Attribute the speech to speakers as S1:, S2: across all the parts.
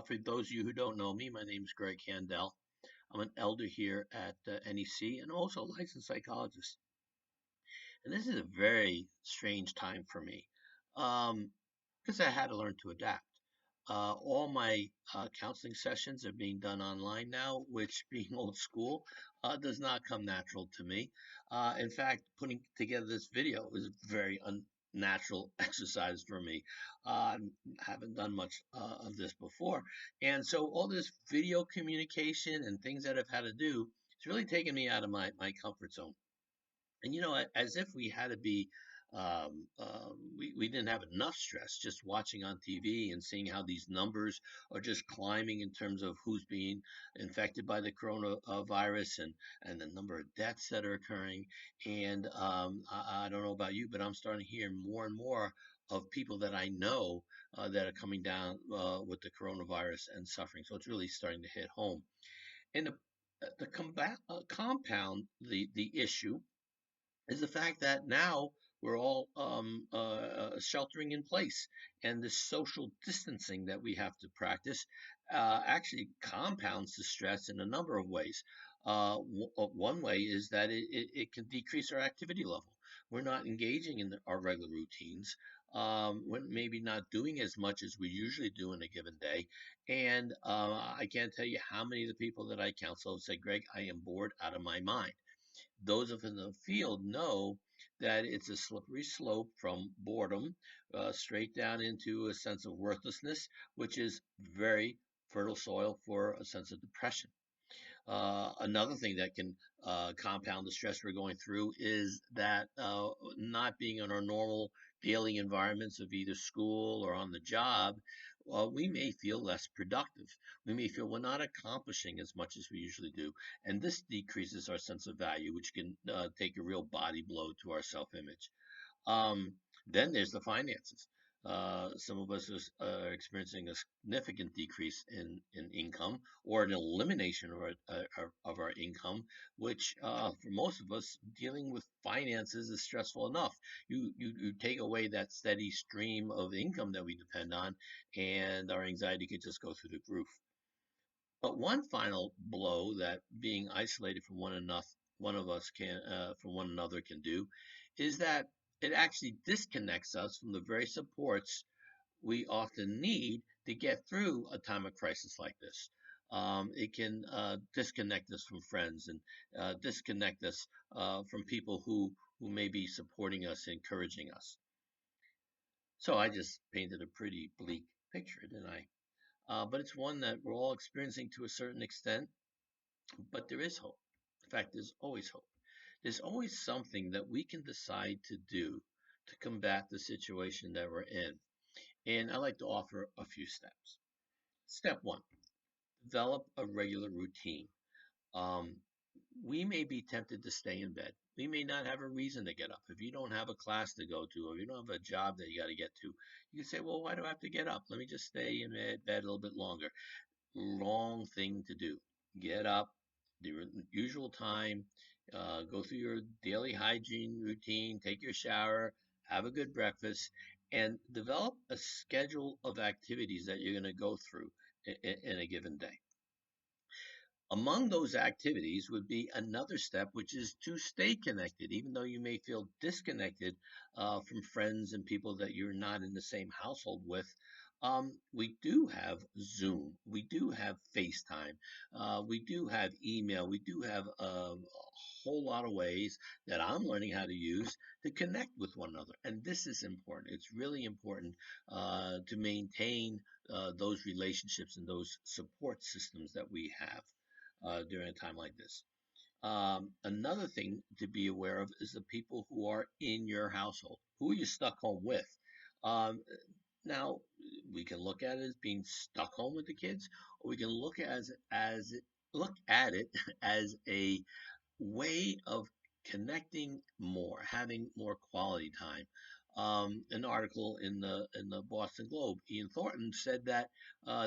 S1: For those of you who don't know me, my name is Greg Handel. I'm an elder here at NEC and also a licensed psychologist. And this is a very strange time for me because I had to learn to adapt. All my counseling sessions are being done online now, which, being old school, does not come natural to me. In fact, putting together this video is very unnatural exercise for me. I haven't done much of this before. And so all this video communication and things that I've had to do, it's really taken me out of my comfort zone. And as if we had to be we didn't have enough stress just watching on TV and seeing how these numbers are just climbing in terms of who's being infected by the coronavirus and the number of deaths that are occurring. And I don't know about you, but I'm starting to hear more and more of people that I know that are coming down with the coronavirus and suffering. So it's really starting to hit home. And compound the issue is the fact that now we're all sheltering in place, and the social distancing that we have to practice actually compounds the stress in a number of ways. One way is that it can decrease our activity level. We're not engaging in our regular routines. We're maybe not doing as much as we usually do in a given day. And I can't tell you how many of the people that I counsel have said, Greg, I am bored out of my mind. Those of us in the field know that it's a slippery slope from boredom straight down into a sense of worthlessness, which is very fertile soil for a sense of depression. Another thing that can compound the stress we're going through is that not being in our normal daily environments of either school or on the job, we may feel less productive. We may feel we're not accomplishing as much as we usually do. And this decreases our sense of value, which can take a real body blow to our self image. Um, then there's the finances. Some of us are experiencing a significant decrease in income or an elimination of our income, which for most of us, dealing with finances is stressful enough. You take away that steady stream of income that we depend on, and our anxiety could just go through the roof. But one final blow that being isolated from one of us can from one another can do is that it actually disconnects us from the very supports we often need to get through a time of crisis like this. It can disconnect us from friends and disconnect us from people who may be supporting us, encouraging us. So I just painted a pretty bleak picture, didn't I? But it's one that we're all experiencing to a certain extent. But there is hope. In fact, there's always hope. There's always something that we can decide to do to combat the situation that we're in. And I like to offer a few steps. Step one, develop a regular routine. Um, we may be tempted to stay in bed. We may not have a reason to get up. If you don't have a class to go to, or you don't have a job that you got to get to, you can say, well, why do I have to get up? Let me just stay in bed a little bit longer. Wrong thing to do. Get up, the usual time, go through your daily hygiene routine, take your shower, have a good breakfast, and develop a schedule of activities that you're going to go through in a given day. Among those activities would be another step, which is to stay connected, even though you may feel disconnected from friends and people that you're not in the same household with. We do have Zoom, we do have FaceTime, we do have email, we do have a whole lot of ways that I'm learning how to use to connect with one another. And this is important. It's really important to maintain those relationships and those support systems that we have during a time like this. Another thing to be aware of is the people who are in your household. Who are you stuck home with? Now, we can look at it as being stuck home with the kids, or we can look at it as a way of connecting more, having more quality time. An article in the Boston Globe, Ian Thornton said that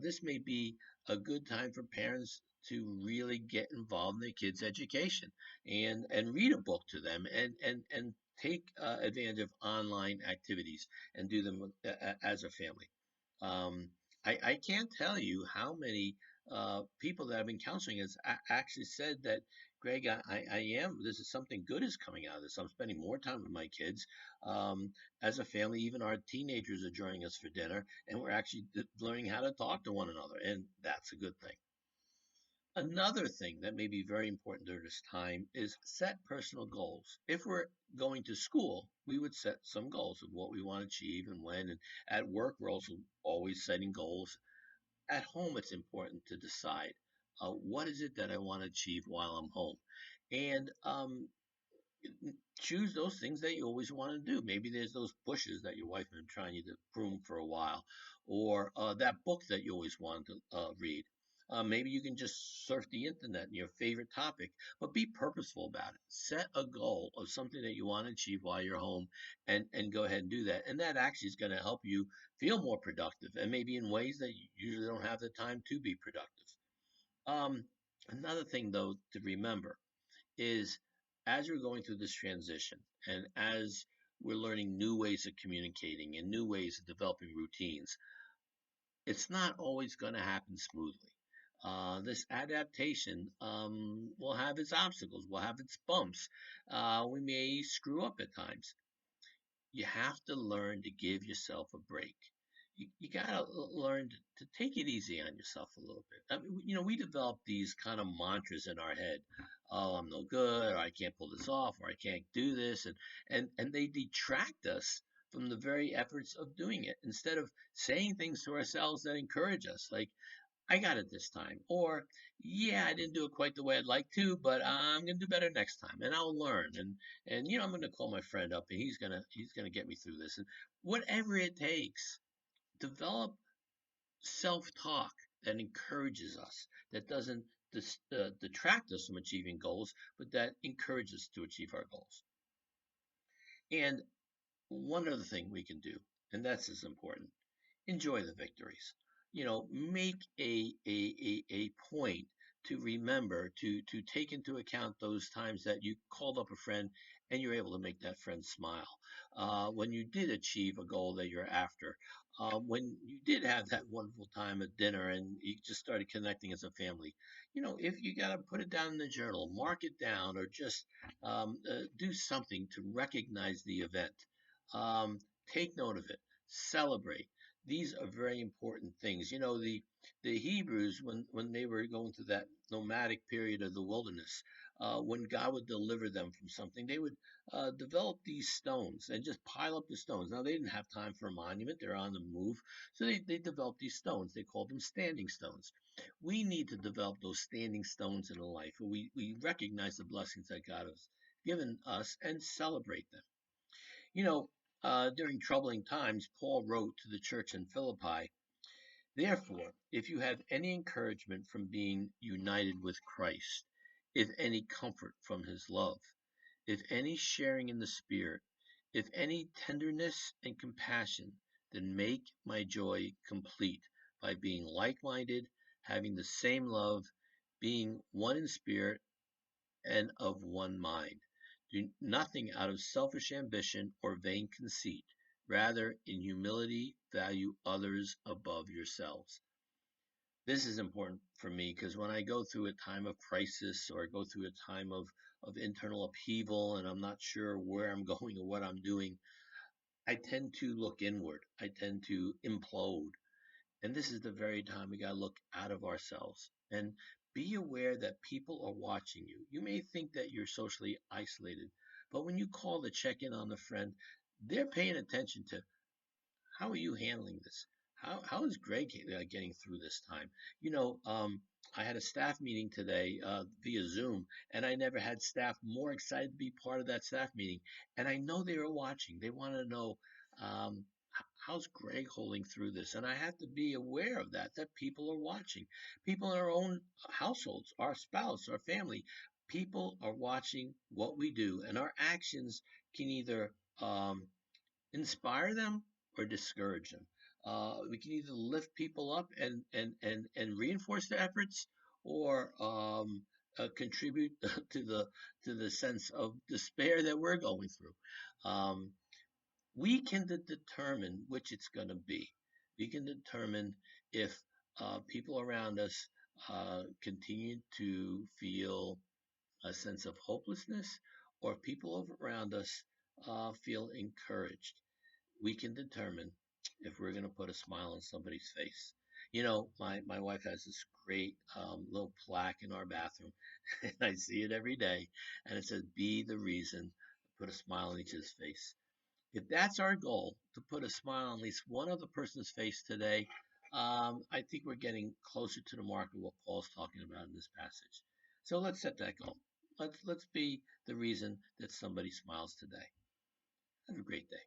S1: this may be a good time for parents to really get involved in their kids' education and read a book to them and take advantage of online activities and do them as a family. I can't tell you how many people that I've been counseling has actually said that, Greg, I am. This is something good is coming out of this. I'm spending more time with my kids um, as a family. Even our teenagers are joining us for dinner, and we're actually learning how to talk to one another, and that's a good thing. Another thing that may be very important during this time is set personal goals. If we're going to school, we would set some goals of what we want to achieve and when. And at work, we're also always setting goals. At home, it's important to decide what is it that I want to achieve while I'm home, and choose those things that you always want to do. Maybe there's those bushes that your wife has been trying you to prune for a while, or that book that you always wanted to read. Maybe you can just surf the internet and your favorite topic, but be purposeful about it. Set a goal of something that you want to achieve while you're home, and go ahead and do that. And that actually is going to help you feel more productive, and maybe in ways that you usually don't have the time to be productive. Um, Another thing, though, to remember is as you're going through this transition and as we're learning new ways of communicating and new ways of developing routines, it's not always going to happen smoothly. This adaptation will have its obstacles, will have its bumps. We may screw up at times. You have to learn to give yourself a break. You got to learn to take it easy on yourself a little bit. I mean, we develop these kind of mantras in our head. Oh, I'm no good, or I can't pull this off, or I can't do this, and they detract us from the very efforts of doing it. Instead of saying things to ourselves that encourage us, like I got it this time. Or, yeah, I didn't do it quite the way I'd like to, but I'm gonna do better next time, and I'll learn. And I'm gonna call my friend up, and he's gonna get me through this. And whatever it takes, develop self-talk that encourages us, that doesn't detract us from achieving goals, but that encourages us to achieve our goals. And one other thing we can do, and that's as important, enjoy the victories. Make a point to remember to take into account those times that you called up a friend and you're able to make that friend smile. When you did achieve a goal that you're after, when you did have that wonderful time at dinner and you just started connecting as a family. If you got to put it down in the journal, mark it down, or just do something to recognize the event. Um, Take note of it, celebrate. These are very important things. The Hebrews, when they were going through that nomadic period of the wilderness, when God would deliver them from something, they would develop these stones and just pile up the stones. Now, they didn't have time for a monument, they're on the move. So they developed these stones. They called them standing stones. We need to develop those standing stones in a life where we recognize the blessings that God has given us and celebrate them. You know, during troubling times, Paul wrote to the church in Philippi, therefore, if you have any encouragement from being united with Christ, if any comfort from his love, if any sharing in the Spirit, if any tenderness and compassion, then make my joy complete by being like minded, having the same love, being one in spirit and of one mind. Do nothing out of selfish ambition or vain conceit. Rather, in humility, value others above yourselves. This is important for me because when I go through a time of crisis or I go through a time of internal upheaval and I'm not sure where I'm going or what I'm doing, I tend to look inward. I tend to implode. And this is the very time we got to look out of ourselves and be aware that people are watching you. You may think that you're socially isolated, but when you call to check in on a friend, they're paying attention to how are you handling this? How is Greg getting through this time? I had a staff meeting today via Zoom, and I never had staff more excited to be part of that staff meeting. And I know they were watching. They want to know how's Greg holding through this, and I have to be aware of that people are watching. People in our own households, our spouse, our family. People are watching what we do, and our actions can either inspire them or discourage them. We can either lift people up and reinforce their efforts, or contribute to the sense of despair that we're going through. We can determine which it's going to be. We can determine if people around us continue to feel a sense of hopelessness, or if people around us feel encouraged. We can determine if we're going to put a smile on somebody's face. My wife has this great little plaque in our bathroom, and I see it every day, and it says, "Be the reason, put a smile on each other's face." If that's our goal, to put a smile on at least one other person's face today, I think we're getting closer to the mark of what Paul's talking about in this passage. So let's set that goal. Let's be the reason that somebody smiles today. Have a great day.